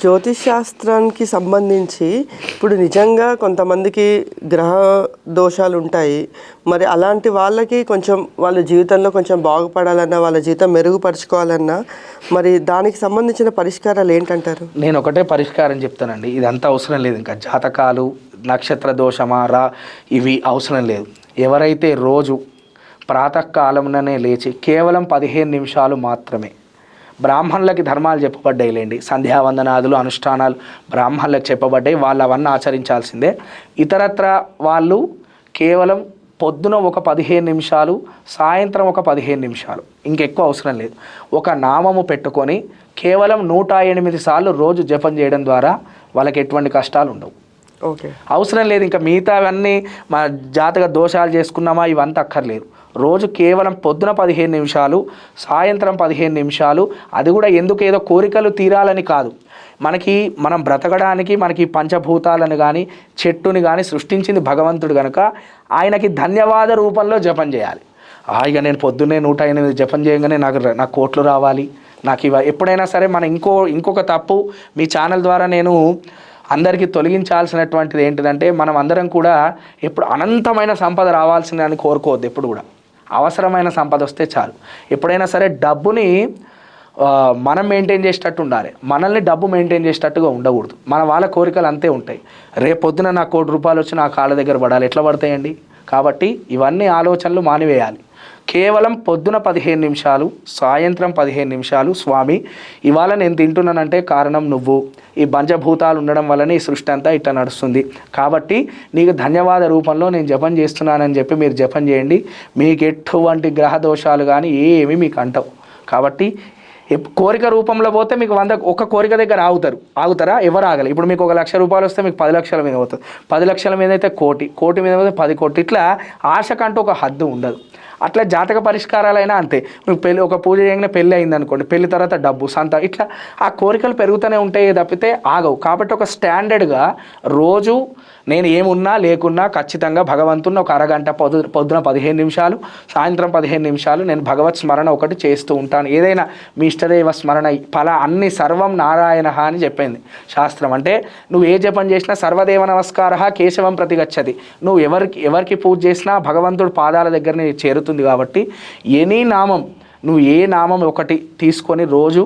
జ్యోతిష్ శాస్త్రానికి సంబంధించి ఇప్పుడు నిజంగా కొంతమందికి గ్రహ దోషాలు ఉంటాయి. మరి అలాంటి వాళ్ళకి కొంచెం వాళ్ళ జీవితంలో కొంచెం బాగుపడాలన్నా, వాళ్ళ జీవితం మెరుగుపరుచుకోవాలన్నా మరి దానికి సంబంధించిన పరిష్కారాలు ఏంటంటారు? నేను ఒకటే పరిష్కారం చెప్తానండి. ఇదంతా అవసరం లేదు. ఇంకా జాతకాలు, నక్షత్ర దోషమారా ఇవి అవసరం లేదు. ఎవరైతే రోజు ప్రాతకాలంలోనే లేచి కేవలం 15 నిమిషాలు మాత్రమే, బ్రాహ్మణులకి ధర్మాలు చెప్పబడ్డాయిలేండి, సంధ్యావందనాదులు అనుష్ఠానాలు బ్రాహ్మణులకు చెప్పబడ్డాయి, వాళ్ళు అవన్నీ ఆచరించాల్సిందే. ఇతరత్ర వాళ్ళు కేవలం పొద్దున ఒక 15 నిమిషాలు, సాయంత్రం ఒక 15 నిమిషాలు, ఇంకెక్కువ అవసరం లేదు, ఒక నామము పెట్టుకొని కేవలం 108 సార్లు రోజు జపం చేయడం ద్వారా వాళ్ళకి ఎటువంటి కష్టాలు ఉండవు. ఓకే, అవసరం లేదు ఇంకా మిగతావన్నీ మా జాతక దోషాలు చేసుకున్నామా ఇవంతా అక్కర్లేదు. రోజు కేవలం పొద్దున 15 నిమిషాలు, సాయంత్రం 15 నిమిషాలు. అది కూడా ఎందుకు ఏదో కోరికలు తీరాలని కాదు, మనం బ్రతకడానికి మనకి పంచభూతాలను కానీ చెట్టుని కానీ సృష్టించింది భగవంతుడు కనుక ఆయనకి ధన్యవాద రూపంలో జపం చేయాలి. ఇక నేను పొద్దున్నే 108 జపం చేయగానే నాకు కోట్లు రావాలి, నాకు ఎప్పుడైనా సరే మన ఇంకొక తప్పు మీ ఛానల్ ద్వారా నేను అందరికీ తొలగించాల్సినటువంటిది ఏంటిదంటే, మనం అందరం కూడా ఎప్పుడు అనంతమైన సంపద రావాల్సిందని కోరుకోవద్దు. ఎప్పుడు కూడా అవసరమైన సంపద వస్తే చాలు. ఎప్పుడైనా సరే డబ్బుని మనం మెయింటైన్ చేసేటట్టు ఉండాలి, మనల్ని డబ్బు మెయింటైన్ చేసేటట్టుగా ఉండకూడదు. మన వాళ్ళ కోరికలు అంతే ఉంటాయి. రేపు పొద్దున నాకు ₹1,00,00,000 వచ్చి నా కాళ్ళ దగ్గర పడాలి, ఎట్లా పడతాయండి? కాబట్టి ఇవన్నీ ఆలోచనలు మానివేయాలి. కేవలం పొద్దున 15 నిమిషాలు, సాయంత్రం 15 నిమిషాలు. స్వామి ఇవాళ నేను తింటున్నానంటే కారణం నువ్వు, ఈ పంచభూతాలు ఉండడం వల్లనే ఈ సృష్టి అంతా ఇట్లా నడుస్తుంది, కాబట్టి నీకు ధన్యవాద రూపంలో నేను జపం చేస్తున్నానని చెప్పి మీరు జపం చేయండి. మీకు ఎటువంటి గ్రహ దోషాలు కానీ ఏమీ మీకు అంటవు. కాబట్టి కోరిక రూపంలో పోతే మీకు ఒక కోరిక దగ్గర ఆగుతారా? ఎవరు ఆగలి. ఇప్పుడు మీకు ₹1,00,000 వస్తే మీకు 10 లక్షల మీద అవుతుంది, 10 లక్షల మీద అయితే కోటి మీద అయితే 10 కోట్లు. ఇట్లా ఆశకంటూ ఒక హద్దు ఉండదు. అట్లా జాతక పరిష్కారాలైనా అంతే. మీకు ఒక పూజ చేయగానే పెళ్ళి అయింది అనుకోండి, పెళ్లి తర్వాత డబ్బు ఇట్లా ఆ కోరికలు పెరుగుతూనే ఉంటాయి తప్పితే ఆగవు. కాబట్టి ఒక స్టాండర్డ్గా రోజు నేను ఏమున్నా లేకున్నా ఖచ్చితంగా భగవంతుని ఒక అరగంట, పొద్దున 15 నిమిషాలు, సాయంత్రం 15 నిమిషాలు నేను భగవత్ స్మరణ ఒకటి చేస్తూ ఉంటాను. ఏదైనా మీ ఇష్టదేవ స్మరణ అన్ని సర్వం నారాయణ అని చెప్పింది శాస్త్రం. అంటే నువ్వు ఏ జపం చేసినా సర్వదేవ నమస్కార కేశవం ప్రతిగచ్చతి, నువ్వు ఎవరికి పూజ చేసినా భగవంతుడు పాదాల దగ్గరనే చేరుతుంది. కాబట్టి నువ్వు ఏ నామం ఒకటి తీసుకొని రోజు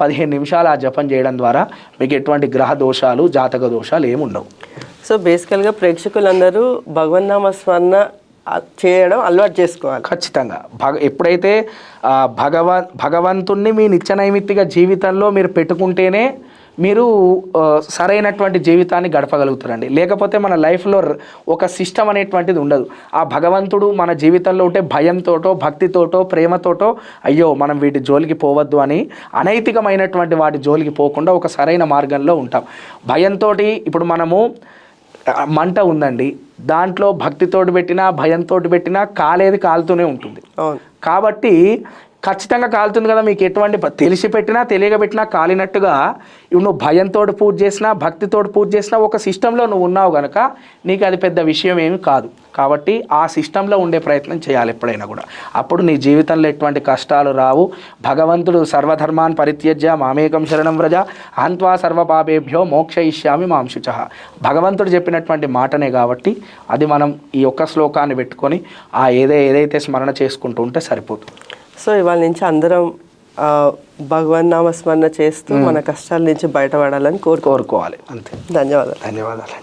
15 నిమిషాలు ఆ జపం చేయడం ద్వారా మీకు ఎటువంటి గ్రహ దోషాలు, జాతక దోషాలు ఏమి ఉండవు. సో బేసికల్గా ప్రేక్షకులందరూ భగవన్నామ స్మరణ చేయడం అలవాటు చేసుకోవాలి ఖచ్చితంగా. ఎప్పుడైతే భగవంతుణ్ణి మీ నిత్యనైమిత్తిక జీవితంలో మీరు పెట్టుకుంటేనే మీరు సరైనటువంటి జీవితాన్ని గడపగలుగుతారండి. లేకపోతే మన లైఫ్లో ఒక సిస్టమ్ అనేటువంటిది ఉండదు. ఆ భగవంతుడు మన జీవితంలో ఉంటే భయంతోటో, భక్తితోటో, ప్రేమతోటో అయ్యో మనం వీటి జోలికి పోవద్దు అని అనైతికమైనటువంటి వాటి జోలికి పోకుండా ఒక సరైన మార్గంలో ఉంటాం. భయంతో ఇప్పుడు మనము మంట ఉందండి, దాంట్లో భక్తితోటి పెట్టినా భయంతో పెట్టినా కాలేది కాలుతూనే ఉంటుంది. కాబట్టి ఖచ్చితంగా కాలుతుంది కదా. మీకు ఎటువంటి తెలిసి పెట్టినా తెలియక పెట్టినా కాలినట్టుగా నువ్వు భయంతో పూజ చేసినా భక్తితో పూజ చేసినా ఒక సిస్టంలో నువ్వు ఉన్నావు కనుక నీకు అది పెద్ద విషయం ఏమి కాదు. కాబట్టి ఆ సిస్టంలో ఉండే ప్రయత్నం చేయాలి ఎప్పుడైనా కూడా. అప్పుడు నీ జీవితంలో ఎటువంటి కష్టాలు రావు. భగవంతుడు సర్వధర్మాన్ పరిత్యజ్య మామేకం శరణం వ్రజ హంత్వా సర్వపాపేభ్యో మోక్షయిష్యామి మాం శుచః. భగవంతుడు చెప్పినటువంటి మాటనే కాబట్టి అది మనం ఈ ఒక్క శ్లోకాన్ని పెట్టుకొని ఏదైతే స్మరణ చేసుకుంటూ ఉంటే సరిపోతుంది. సో ఇవాళ నుంచి అందరం భగవన్నామ స్మరణ చేస్తూ మన కష్టాల నుంచి బయటపడాలని కోరుకోవాలి. అంతే. ధన్యవాదాలు. ధన్యవాదాలు.